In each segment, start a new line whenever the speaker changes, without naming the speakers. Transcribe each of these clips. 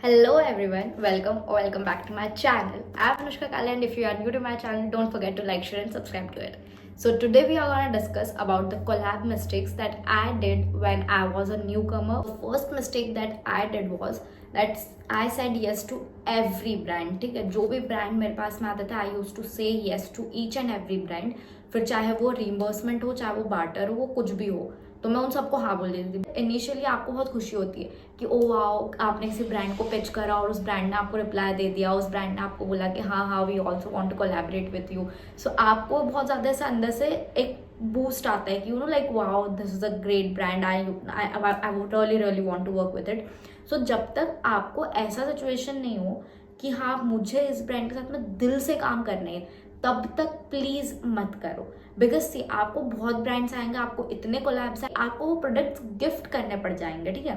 Hello everyone, welcome back to my channel. I'm Anushka Kala, and if you are new to my channel, don't forget to like, share and subscribe to it. So today we are going to discuss about the collab mistakes that I did when I was a newcomer. The first mistake that I did was that I said yes to every brand. ठीक है, जो भी brand मेरे पास में आता था, I used to say yes to each and every brand. फिर चाहे वो reimbursement हो, चाहे वो barter हो, वो कुछ भी हो, तो मैं उन सबको हाँ बोल देती थी। इनिशियली आपको बहुत खुशी होती है कि ओ वाओ, आपने किसी ब्रांड को पिच करा और उस ब्रांड ने आपको रिप्लाई दे दिया, उस ब्रांड ने आपको बोला कि हाँ हाँ we also want to collaborate with you. So आपको बहुत ज़्यादा ऐसा अंदर से एक बूस्ट आता है कि you know like wow this is a great brand, I would really want to work with it. So जब तक आपको ऐसा सिचुएशन नहीं हो कि हाँ मुझे इस ब्रांड के साथ में दिल से काम करना है, तब तक प्लीज मत करो। बिकॉज सी आपको बहुत ब्रांड्स आएंगे, आपको इतने कोलैब्स आए, आपको वो प्रोडक्ट्स गिफ्ट करने पड़ जाएंगे, ठीक है।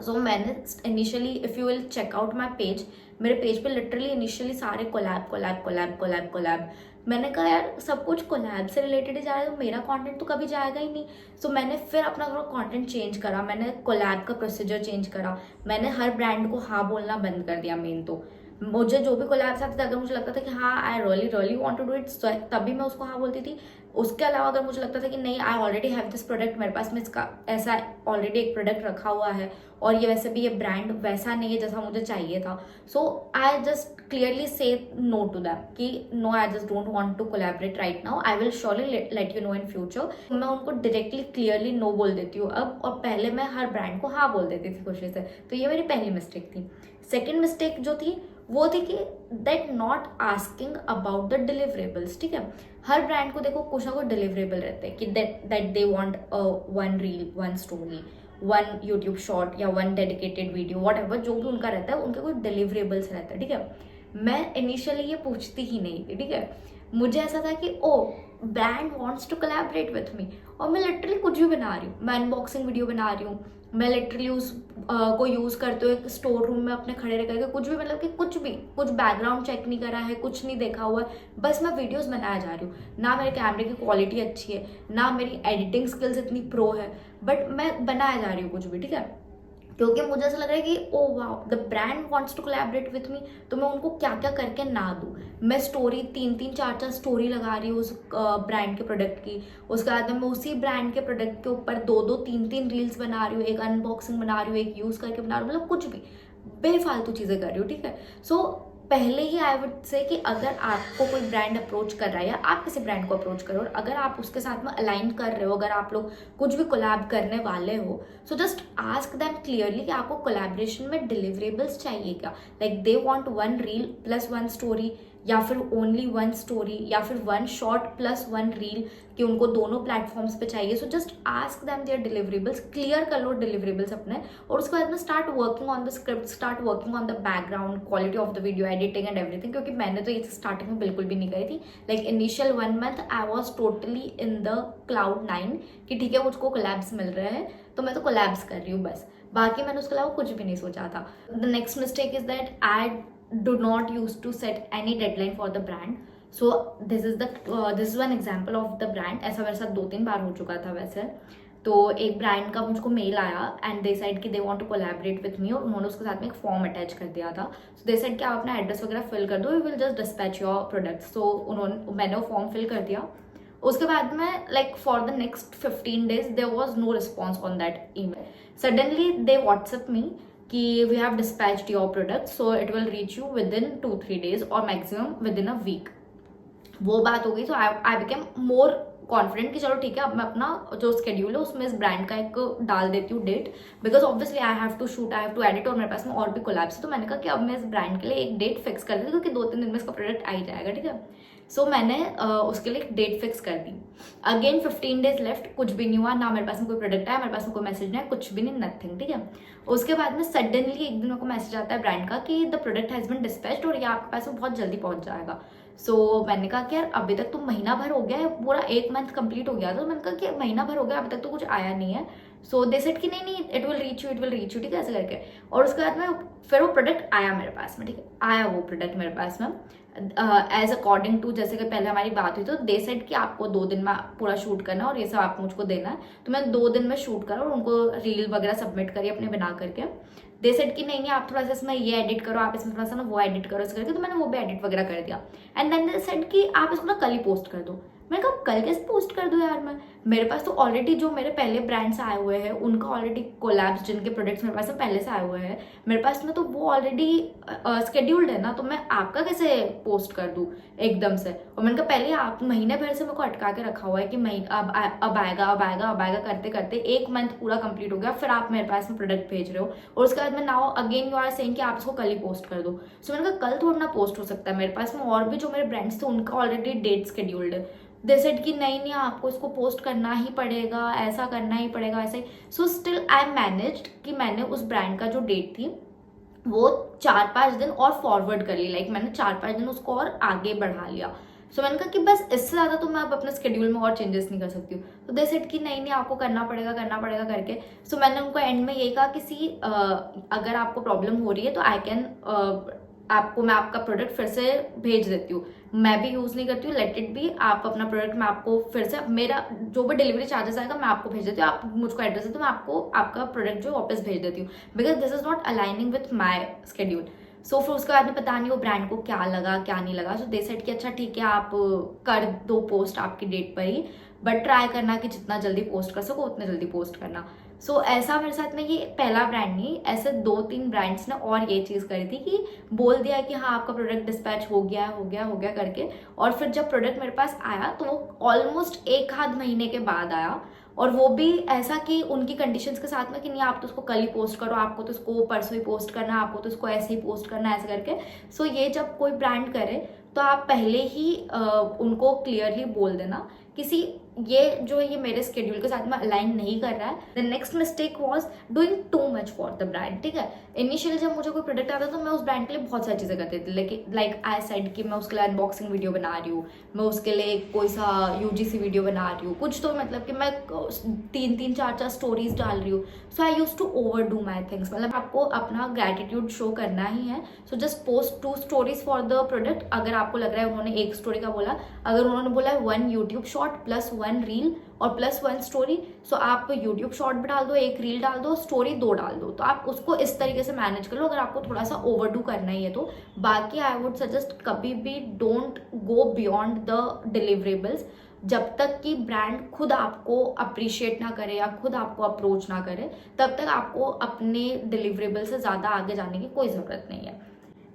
सो मैंने initially, if you will check out my page, मेरे पेज पे लिटरली इनिशियली सारे collab collab collab collab collab. मैंने कहा यार सब कुछ कोलैब से रिलेटेड ही जा रहा है, तो मेरा कंटेंट तो कभी जाएगा ही नहीं। सो मैंने फिर अपना थोड़ा कंटेंट चेंज करा, मैंने कोलैब का प्रोसीजर चेंज करा, मैंने हर ब्रांड को हाँ बोलना बंद कर दिया। मेन तो मुझे जो भी कोलैब्स आते थे, अगर मुझे लगता था कि हाँ I really want to do it, तभी मैं उसको हाँ बोलती थी। उसके अलावा अगर मुझे लगता था कि नहीं I already have this product, मेरे पास में इसका ऐसा ऑलरेडी एक प्रोडक्ट रखा हुआ है और ये वैसे भी ये ब्रांड वैसा नहीं है जैसा मुझे चाहिए था, so I just clearly say no to them कि no I just don't want to collaborate right now, I will surely let you know in future. मैं उनको डायरेक्टली क्लियरली नो बोल देती हूँ अब, और पहले मैं हर ब्रांड को हाँ बोल देती थी खुशी से। तो ये मेरी पहली मिस्टेक थी। सेकेंड मिस्टेक जो थी वो थी कि that not asking about the deliverables, ठीक है। हर ब्रांड को देखो कुछ ना कुछ डिलीवरेबल रहते हैं कि that they want one reel, one story, one YouTube short या one dedicated video, whatever जो भी उनका रहता है, उनके कुछ डिलीवरेबल्स रहता है, ठीक है। मैं इनिशियली ये पूछती ही नहीं थी, ठीक है। मुझे ऐसा था कि oh brand wants to collaborate with me, और मैं लिटरली कुछ भी बना रही हूँ, मैं अनबॉक्सिंग वीडियो बना रही हूँ, मैं लिटरली उस को यूज़ करते हुए स्टोर रूम में अपने खड़े रह करके कुछ भी, मतलब कि कुछ भी, कुछ बैकग्राउंड चेक नहीं करा है, कुछ नहीं देखा हुआ है, बस मैं वीडियोस बनाया जा रही हूँ। ना मेरे कैमरे की क्वालिटी अच्छी है, ना मेरी एडिटिंग स्किल्स इतनी प्रो है, बट मैं बनाया जा रही हूँ कुछ भी, ठीक है। क्योंकि मुझे ऐसा लग रहा है कि oh wow the brand wants to collaborate with me, तो मैं उनको क्या क्या करके ना दूँ। मैं स्टोरी 3-3 4-4 स्टोरी लगा रही हूँ उस ब्रांड के प्रोडक्ट की, उसके बाद में मैं उसी ब्रांड के प्रोडक्ट के ऊपर 2-2 3-3 रील्स बना रही हूँ, एक अनबॉक्सिंग बना रही हूँ, एक यूज़ करके बना रही हूँ, मतलब कुछ भी बेफालतू चीज़ें कर रही हूँ, ठीक है। सो पहले ही आई वुड से कि अगर आपको कोई ब्रांड अप्रोच कर रहा है या आप किसी ब्रांड को अप्रोच करो, और अगर आप उसके साथ में अलाइन कर रहे हो, अगर आप लोग कुछ भी कोलैब करने वाले हो, so just ask them clearly कि आपको कोलैबोरेशन में डिलीवरेबल्स चाहिए क्या। Like they want one reel plus one story, या फिर ओनली वन स्टोरी, या फिर one short plus one reel, कि उनको दोनों प्लेटफॉर्म्स पे चाहिए। So just ask them their deliverables, clear कर लो डिलीवरेबल्स अपने, और उसके बाद में start working on the script, start working on the background quality of the video, editing and everything. क्योंकि मैंने तो ये स्टार्टिंग में बिल्कुल भी नहीं करी थी। Like initial 1 month I was totally in the cloud 9 कि ठीक है मुझको कोलैब्स मिल रहे हैं तो मैं तो कोलैब्स कर रही हूँ बस, बाकी मैंने उसके अलावा कुछ भी नहीं सोचा था। The next mistake is that I do not used to set any deadline for the brand. So this is one example of the brand. ऐसा मेरे साथ 2-3 बार हो चुका था वैसे। तो एक ब्रांड का मुझको मेल आया एंड दे साइड कि they want to collaborate with me, और उन्होंने उसके साथ में एक फॉर्म अटैच कर दिया था। सो दे साइड कि आप अपना एड्रेस वगैरह फिल कर दो, we will just dispatch your products. So मैंने वो फॉर्म फिल कर दिया। उसके बाद में like for the next 15 days there was no response on that email. Suddenly they WhatsApp me कि we have dispatched your product, so it will reach you within 2-3 days और maximum within a week. वो बात हो गई। सो I became more confident कि चलो ठीक है, अब मैं अपना जो स्केड्यूल है उसमें इस ब्रांड का एक डाल देती हूँ date, because obviously I have to shoot, I have to edit, और मेरे पास में और भी कोलैब्स है। तो मैंने कहा कि अब मैं इस ब्रांड के लिए एक डेट फिक्स कर देती हूँ, क्योंकि 2-3 दिन में इसका प्रोडक्ट आ ही जाएगा, ठीक है। सो मैंने उसके लिए एक डेट फिक्स कर दी। अगेन 15 days लेफ्ट, कुछ भी नहीं हुआ, ना मेरे पास में कोई प्रोडक्ट आया, मेरे पास में कोई मैसेज नहीं है, कुछ भी नहीं, नथिंग, ठीक है। उसके बाद में सडनली एक दिन मेरे को मैसेज आता है ब्रांड का कि the product has been dispatched और ये आपके पास में बहुत जल्दी पहुंच जाएगा। सो मैंने कहा कि यार अभी तक तो महीना भर हो गया है, पूरा 1 मंथ कंप्लीट हो गया था। तो मैंने कहा कि महीना भर हो गया, अभी तक तो कुछ आया नहीं है। सो दे सेड कि नहीं इट विल रीच यू, ठीक है, ऐसे करके। और उसके बाद में फिर वो प्रोडक्ट आया मेरे पास में, ठीक है, आया वो प्रोडक्ट मेरे पास में एज अकॉर्डिंग टू, जैसे कि पहले हमारी बात हुई, तो दे सेड कि आपको 2 दिन में पूरा शूट करना है और ये सब आपको मुझको देना है। तो मैं 2 दिन में शूट करा और उनको रील वगैरह सबमिट करी अपने बना करके। दे सेड कि नहीं नहीं आप थोड़ा सा इसमें ये एडिट करो, आप इसमें थोड़ा सा ना वो एडिट करो, ऐसे करके तो मैंने वो भी एडिट वगैरह कर दिया। एंड देन दे सेड कि आप इसको ना कल ही पोस्ट कर दो। मैंने कहा कल कैसे पोस्ट कर दूँ यार, मैं मेरे पास तो ऑलरेडी जो मेरे पहले ब्रांड्स आए हुए हैं उनका ऑलरेडी कोलैब्स, जिनके प्रोडक्ट्स मेरे पास पहले से आए हुए हैं मेरे पास में, तो वो ऑलरेडी स्केड्यूल्ड है ना, तो मैं आपका कैसे पोस्ट कर दूँ एकदम से। और मैंने कहा पहले आप महीने भर से मेरे को अटका के रखा हुआ है कि महीने अब आएगा अब आएगा अब आएगा करते करते 1 मंथ पूरा कंप्लीट हो गया, फिर आप मेरे पास में प्रोडक्ट भेज रहे हो और उसके बाद में now again you are saying कि आप इसको कल ही पोस्ट कर दो। सो मैंने कहा कल थोड़ा ना पोस्ट हो सकता है, मेरे पास में और भी जो मेरे ब्रांड्स थे उनका ऑलरेडी डेट स्केड्यूल्ड है। दे सेड कि नहीं नहीं आपको इसको पोस्ट करना ही पड़ेगा, ऐसा करना ही पड़ेगा, ऐसे ही। सो स्टिल आई मैनेज्ड कि मैंने उस ब्रांड का जो डेट थी वो 4-5 दिन और फॉरवर्ड कर ली, लाइक मैंने 4-5 दिन उसको और आगे बढ़ा लिया। सो मैंने कहा कि बस इससे ज़्यादा तो मैं अब अपने स्केड्यूल में और चेंजेस नहीं कर सकती हूँ। तो दे सेड कि नहीं नहीं आपको करना पड़ेगा करके। सो मैंने उनको एंड में यही कहा कि सी अगर आपको प्रॉब्लम हो रही है तो आई कैन आपको मैं आपका प्रोडक्ट फिर से भेज देती हूँ, मैं भी यूज़ नहीं करती हूँ, लेट इट बी, आप अपना प्रोडक्ट मैं आपको फिर से, मेरा जो भी डिलीवरी चार्जेस आएगा मैं आपको भेज देती हूँ, आप मुझको एड्रेस दे तो मैं आपको आपका प्रोडक्ट जो वापस भेज देती हूँ, because this is not aligning with my schedule. So फिर उसके बाद में पता नहीं वो ब्रांड को क्या लगा क्या नहीं लगा। सो दे सेड कि अच्छा ठीक है आप कर दो पोस्ट आपकी डेट पर ही, बट ट्राई करना कि जितना जल्दी पोस्ट कर सको उतने जल्दी पोस्ट करना। सो ऐसा मेरे साथ में ये पहला ब्रांड नहीं, ऐसे 2-3 ब्रांड्स ने और ये चीज़ करी थी कि बोल दिया कि हाँ आपका प्रोडक्ट डिस्पैच हो गया करके, और फिर जब प्रोडक्ट मेरे पास आया तो वो ऑलमोस्ट 1 आध महीने के बाद आया, और वो भी ऐसा कि उनकी कंडीशंस के साथ में कि नहीं आप तो उसको कल ही पोस्ट करो, आपको तो उसको परसों ही पोस्ट करना है, आपको तो उसको ऐसे ही पोस्ट करना है, ऐसे करके। सो ये जब कोई ब्रांड करे तो आप पहले ही उनको क्लियरली बोल देना किसी ये जो है ये मेरे स्केड्यूल के साथ में अलाइन नहीं कर रहा है। The next mistake was doing too much for the brand. ठीक है, इनिशियली जब मुझे कोई प्रोडक्ट आता तो मैं उस ब्रांड के लिए बहुत सारी चीज़ें करती थी, लेकिन लाइक आई सेड कि मैं उसके लिए अनबॉक्सिंग वीडियो बना रही हूँ, मैं उसके लिए कोई सा यूजीसी वीडियो बना रही हूँ, कुछ तो मतलब कि मैं 3-3 4-4 स्टोरीज डाल रही हूँ। So I use to overdo my things, मतलब आपको अपना ग्रेटिट्यूड शो करना ही है। So just post 2 stories for the product. अगर आपको लग रहा है उन्होंने 1 स्टोरी का बोला, अगर उन्होंने बोला है 1 यूट्यूब शॉर्ट प्लस 1 रील और प्लस 1 स्टोरी, सो आप यूट्यूब शॉर्ट भी डाल दो, 1 रील डाल दो, स्टोरी 2 डाल दो। तो आप उसको इस तरीके से मैनेज कर लो अगर आपको थोड़ा सा ओवरडू करना ही है तो। बाकी आई वुड सजेस्ट कभी भी don't go beyond the deliverables, जब तक कि ब्रांड खुद आपको अप्रिशिएट ना करे या खुद आपको अप्रोच ना करे, तब तक आपको अपने डिलीवरेबल से ज़्यादा आगे जाने की कोई ज़रूरत नहीं है।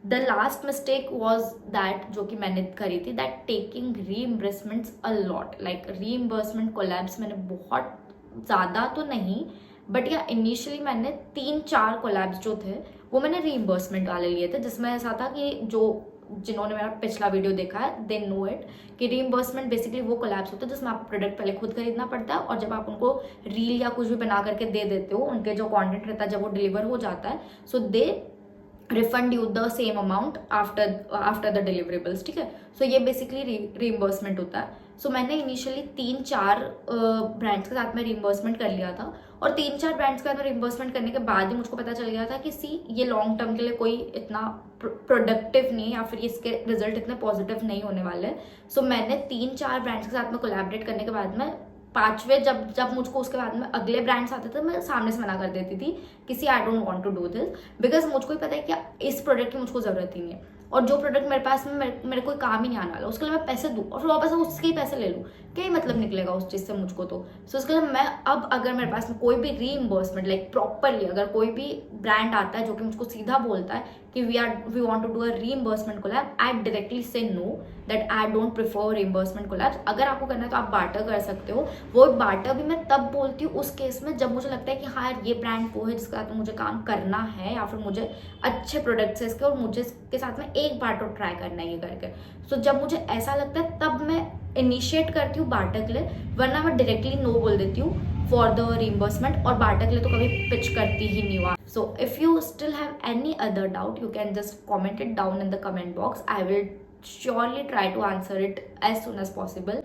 The last mistake was that, जो कि मैंने करी थी, that taking reimbursements a lot, like reimbursement collabs मैंने बहुत ज़्यादा तो नहीं, बट या इनिशियली मैंने 3-4 कोलैब्स जो थे वो मैंने रीइम्बर्समेंट वाले लिए थे, जिसमें ऐसा था कि जो जिन्होंने मेरा पिछला वीडियो देखा है दे नो इट कि रीइम्बर्समेंट बेसिकली वो कोलैब्स होते हैं जिसमें आप प्रोडक्ट पहले खुद खरीदना पड़ता है, और जब आप उनको रील या कुछ भी बना करके दे देते हो, उनके जो कंटेंट रहता है जब वो डिलीवर हो जाता है, so they refund you the same amount after the deliverables. ठीक है, सो ये बेसिकली रीइम्बर्समेंट होता है। सो मैंने इनिशियली 3-4 ब्रांड्स के साथ में रीइम्बर्समेंट कर लिया था, और 3-4 ब्रांड्स के साथ में रीइम्बर्समेंट करने के बाद ही मुझको पता चल गया था कि सी ये लॉन्ग टर्म के लिए कोई इतना प्रोडक्टिव नहीं है या फिर इसके रिजल्ट इतने पॉजिटिव नहीं होने वाले। सो मैंने 3-4 ब्रांड्स के साथ में कोलैबोरेट करने के बाद में 5वें जब मुझको उसके बाद में अगले ब्रांड्स आते थे, मैं सामने से मना कर देती थी किसी I don't want to do this, because मुझको ही पता है कि इस प्रोडक्ट की मुझको ज़रूरत ही नहीं है, और जो प्रोडक्ट मेरे पास में मेरे कोई काम ही नहीं आने वाला, उसके लिए मैं पैसे दूँ और फिर वापस उसके ही पैसे ले लूँ, क्या ही मतलब निकलेगा उस चीज़ से मुझको। तो सो उसके लिए मैं अब अगर मेरे पास में कोई भी रीइम्बर्समेंट लाइक प्रॉपरली अगर कोई भी ब्रांड आता है जो कि मुझको सीधा बोलता है कि we want to do a reimbursement collab, I directly से know that I don't prefer reimbursement collabs. अगर आपको करना है तो आप बार्टर कर सकते हो, वो बार्टर भी मैं तब बोलती हूँ उस केस में जब मुझे लगता है कि हाँ यार ये ब्रांड वो है जिसके साथ मुझे काम करना है, या फिर मुझे अच्छे प्रोडक्ट्स है इसके और मुझे इसके साथ में एक बार तो ट्राई करना है ये करके। सो जब मुझे ऐसा लगता है तब मैं इनिशिएट करती हूँ बार्टर के लिए, वरना मैं डायरेक्टली नो बोल देती हूँ फॉर द रीइम्बर्समेंट, और बार्टर के लिए तो कभी पिच करती ही नहीं हुआ। So if you still have any other doubt you can just comment it down in the comment box, I will surely try to answer it as soon as possible.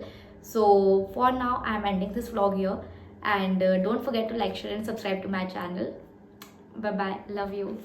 So for now I am ending this vlog here, and don't forget to like, share and subscribe to my channel. Bye bye, love you.